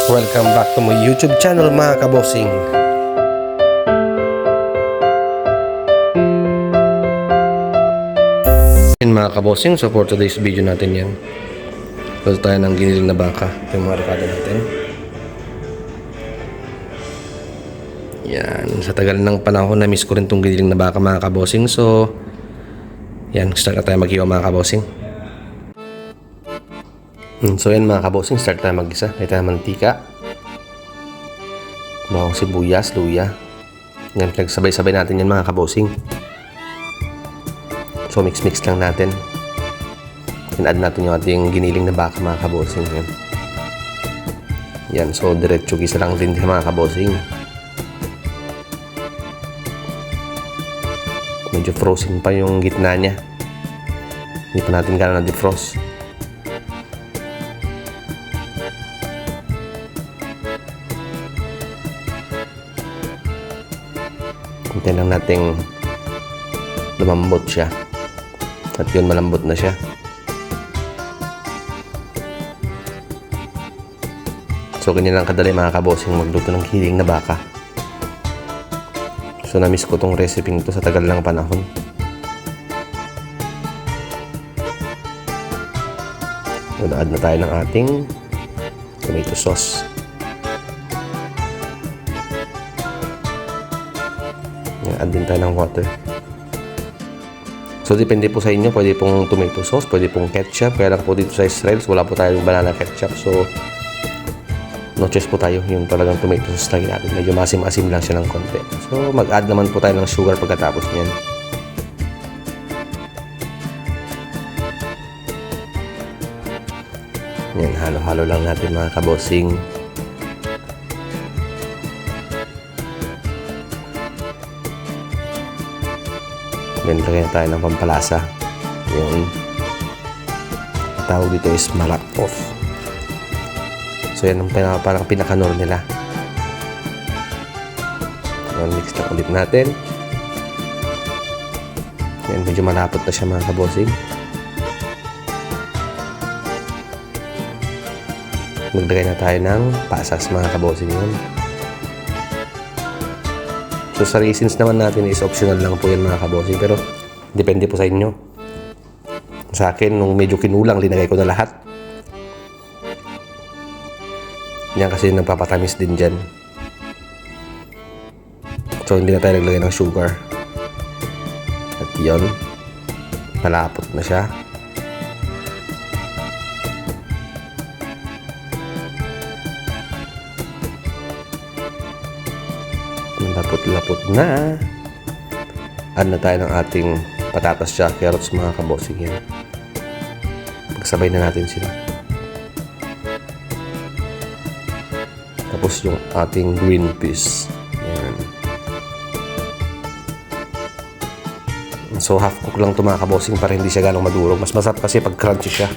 Welcome back to my YouTube channel mga kabossing. Mga kabossing, so for today's video natin yan, gusto tayo ng giniling na baka. Ito yung mga rekado natin. Yan, sa tagal ng panahon na miss ko rin itong giniling na baka mga kabossing. So yan, start na tayo maghiwa mga kabossing. So yan mga kabossing, start tayo mag-isa. Ito tayo mantika, bawang sibuyas, luya. Yan, nagsabay-sabay natin yan mga kabossing. So mix-mix lang natin. In-add natin yung ating giniling na baka mga kabossing. Yan. Yan, so diretso gisa lang din mga kabossing. Medyo frozen pa yung gitna niya. Hindi pa natin gano'n na-defrost. Hintayin lang nating lumambot siya. At yun, malambot na siya. So, ganyan lang kadali mga kabossing magluto ng giniling na baka. So, na-miss ko tong recipe nito sa tagal ng panahon. So, na-add na tayo ng ating tomato sauce. Add din tayo ng water. So, depende po sa inyo. Pwede pong tomato sauce, pwede pong ketchup. Kaya lang po dito sa Israel, wala po tayong banana ketchup. So, no choice po tayo. Yung talagang tomato sauce lagi natin. Medyo masim-asim lang siya ng konti. So, mag-add naman po tayo ng sugar pagkatapos niyan. Yan, halo-halo lang natin mga kabossing. Then, lagyan tayo ng pampalasa. Yung tawag dito is malakpof. So, yan ang parang pinakanor nila. Yan, mix lang ulit natin. Yan, medyo malapot na siya mga kabossing. Maglagay na tayo ng pasas mga kabossing yun. So, sa raisins naman natin is optional lang po yan mga kabossing. Pero, depende po sa inyo. Sa akin, nung medyo kinulang, linagay ko na lahat. Yan kasi nagpapatamis din dyan. So, hindi na tayo naglagay ng sugar. At yun, malapot na siya. Lapot na. Add na tayo ng ating patatas siya, carrots mga kabossing yan. Pagsabay na natin sila. Tapos yung ating green peas. Yan. So half cook lang ito mga kabossing para hindi siya ganong madurog. Mas masarap kasi pag crunchy siya.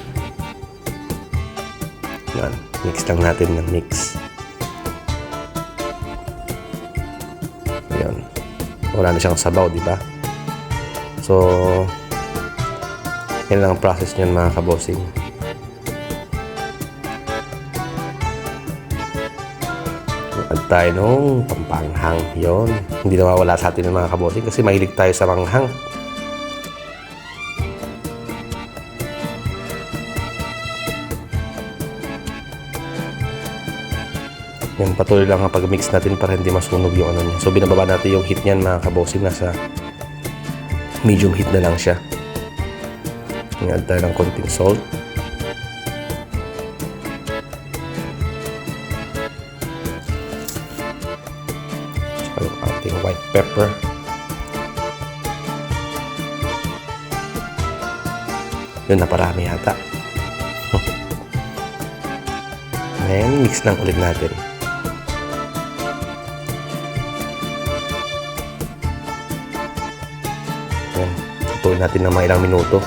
Yan. Mix lang natin ng mix. Wala na siyang sabaw, di ba? So, yan lang ang process niyan mga kabossing. Add tayo nung pampanghang. Yun. Hindi nawawala sa atin ng mga kabossing kasi mahilig tayo sa manghang. Yan, patuloy lang ang pag-mix natin para hindi masunog yung ano niya. So, binababa natin yung heat niyan mga kabossing. Nasa medium heat na lang siya. Add tayo ng konting salt. Saka yung ating white pepper. Yun, naparami yata. Then, mix lang ulit natin. Tutuin natin ng mga ilang minuto.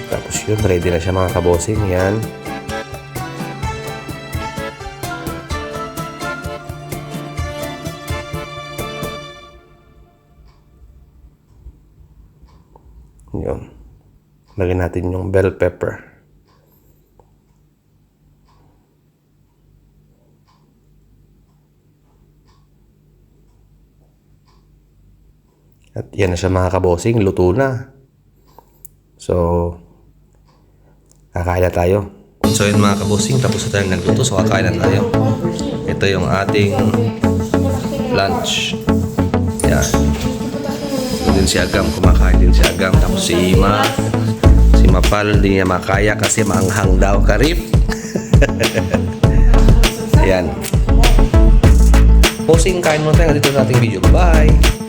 Tapos yun, ready na siya mga kabossing. Yan. Yun. Lagyan natin yung bell pepper. At yan na siya mga kabosing, luto na. So, kakain na tayo. So yun mga kabosing, tapos na tayong nagluto. So kakain na tayo. Ito yung ating lunch. Yan. Ito din si Agam, kumakain din si Agam. Tapos si Mapal, hindi niya makaya kasi maanghang daw, Karip. Yan. Posing, kain mo tayo dito sa ating video. Bye!